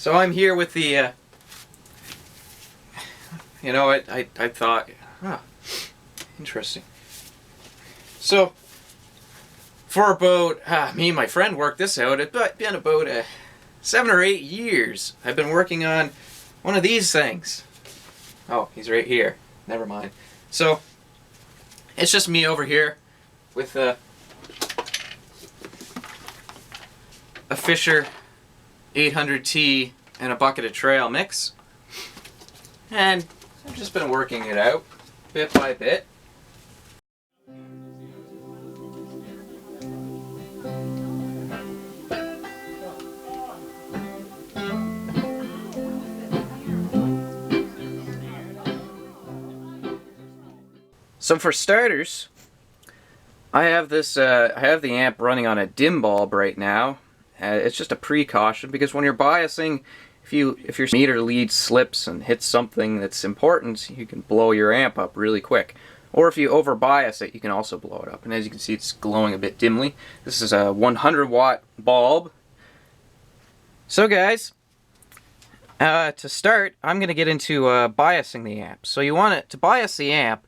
So I'm here with the, you know, I thought, interesting. So, for about, me and my friend worked this out, it's been about 7 or 8 years. I've been working on one of these things. Oh, he's right here. Never mind. So, it's just me over here with a Fisher 800T and a bucket of trail mix. And I've just been working it out bit by bit. So for starters, I have this. I have the amp running on a dim bulb right now. It's just a precaution because when you're biasing, if your meter lead slips and hits something that's important, you can blow your amp up really quick. Or if you over bias it, you can also blow it up. And as you can see, it's glowing a bit dimly. This is a 100 watt bulb. So guys, to start, I'm going to get into biasing the amp. So you want to bias the amp.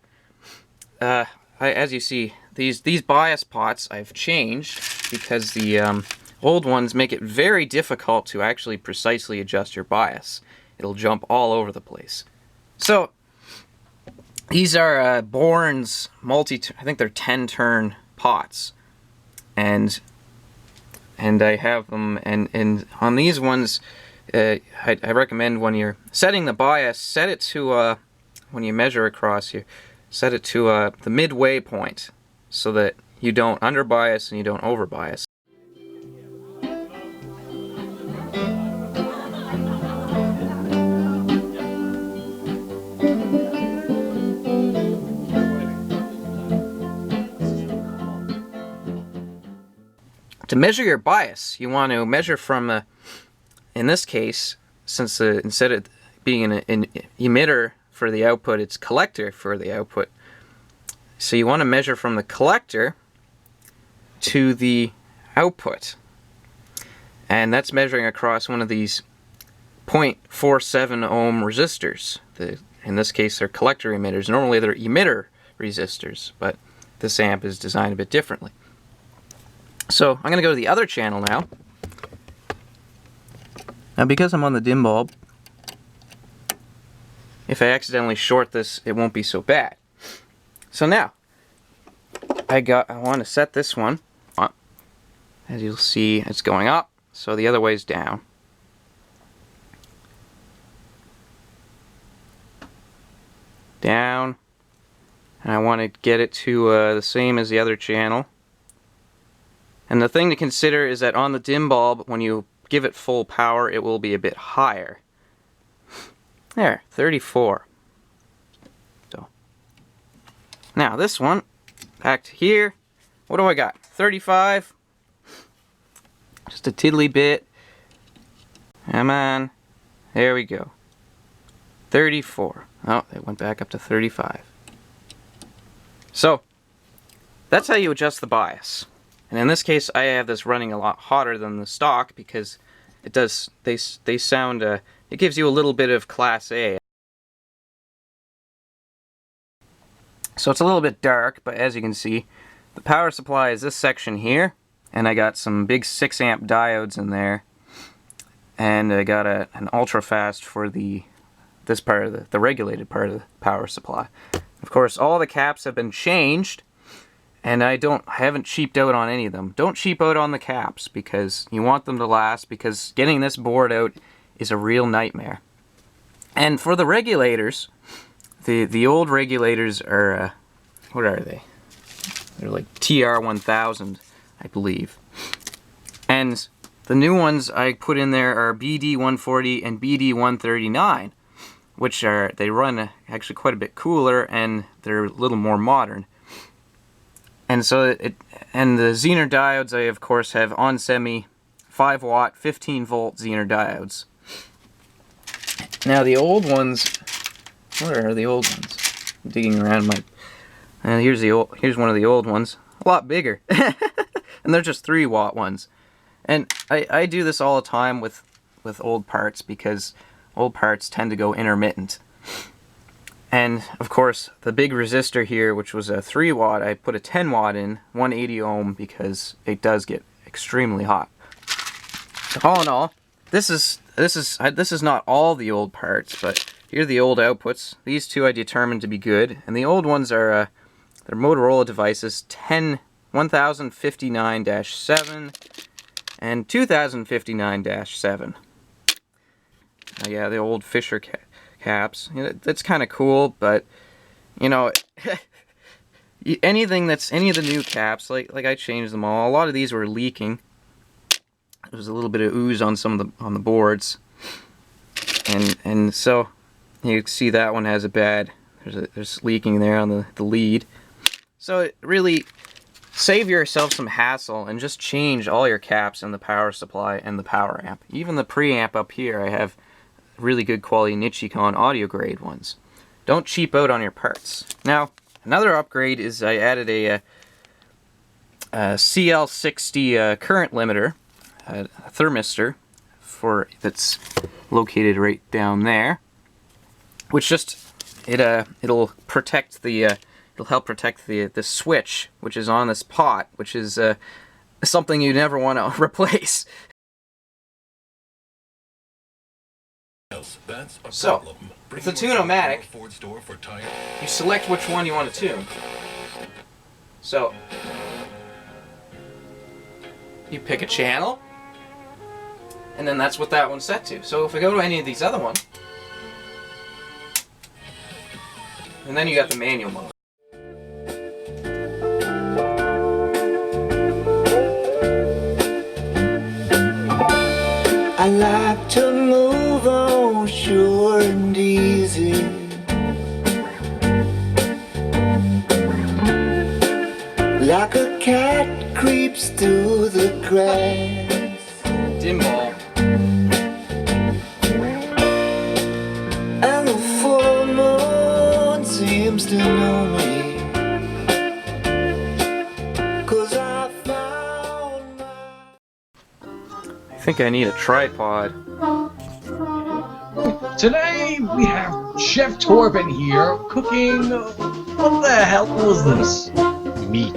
As you see, these bias pots I've changed because the old ones make it very difficult to actually precisely adjust your bias. It'll jump all over the place. So these are Bourne's I think they're 10-turn pots, and I have them. And on these ones, I recommend when you're setting the bias, set it to when you measure across here. Set it to the midway point so that you don't underbias and you don't overbias. To measure your bias, you want to measure from, in this case, since instead of being an emitter for the output, it's collector for the output. So you want to measure from the collector to the output. And that's measuring across one of these 0.47 ohm resistors. In this case, they're collector emitters. Normally they're emitter resistors, but this amp is designed a bit differently. So I'm going to go to the other channel now. Now because I'm on the dim bulb, if I accidentally short this, it won't be so bad. So now, I want to set this one up. As you'll see, it's going up, so the other way is down. Down. And I want to get it to the same as the other channel. And the thing to consider is that on the dim bulb, when you give it full power, it will be a bit higher. There, 34. So now this one, back to here. What do I got? 35. Just a tiddly bit. Come on. There we go. 34. Oh, it went back up to 35. So that's how you adjust the bias. And in this case, I have this running a lot hotter than the stock because it does. They sound. It gives you a little bit of Class A. So it's a little bit dark, but as you can see, the power supply is this section here, and I got some big 6 amp diodes in there, and I got an ultra fast for this part of the regulated part of the power supply. Of course, all the caps have been changed, and I haven't cheaped out on any of them. Don't cheap out on the caps because you want them to last, because getting this board out is a real nightmare. And for the regulators, the old regulators are, what are they? They're like TR1000, I believe. And the new ones I put in there are BD140 and BD139, which they run actually quite a bit cooler and they're a little more modern. And so and the Zener diodes, I of course have on-semi 5 watt 15 volt Zener diodes. Now the old ones, where are the old ones? I'm digging around my, here's one of the old ones, a lot bigger, and they're just 3 watt ones. And I do this all the time with with old parts because old parts tend to go intermittent. And of course, the big resistor here, which was a 3 watt, I put a 10 watt in, 180 ohm, because it does get extremely hot. All in all, this is not all the old parts, but here are the old outputs. These two I determined to be good, and the old ones are they're Motorola devices 1059-7 and 2059-7. Yeah, the old Fisher caps. You know, that's kind of cool, but you know, any of the new caps, like I changed them all. A lot of these were leaking. There was a little bit of ooze on some of the boards, and so you can see that one has a bad. There's leaking there on the lead. So really, save yourself some hassle and just change all your caps in the power supply and the power amp. Even the preamp up here, I have really good quality Nichicon audio grade ones. Don't cheap out on your parts. Now, another upgrade is I added a CL60 current limiter, a thermistor, that's located right down there, which just it'll protect it'll help protect the switch, which is on this pot, which is something you never want to replace. So, with the Tune-O-Matic, you select which one you want to tune. So, you pick a channel, and then that's what that one's set to. So if I go to any of these other ones, and then you got the manual mode. I like to move on sure and easy, like a cat creeps through the grass. Dim ball. And the full moon seems to know me, 'cause I found my... I think I need a tripod. Today we have Chef Torben here cooking. What the hell was this? Meat.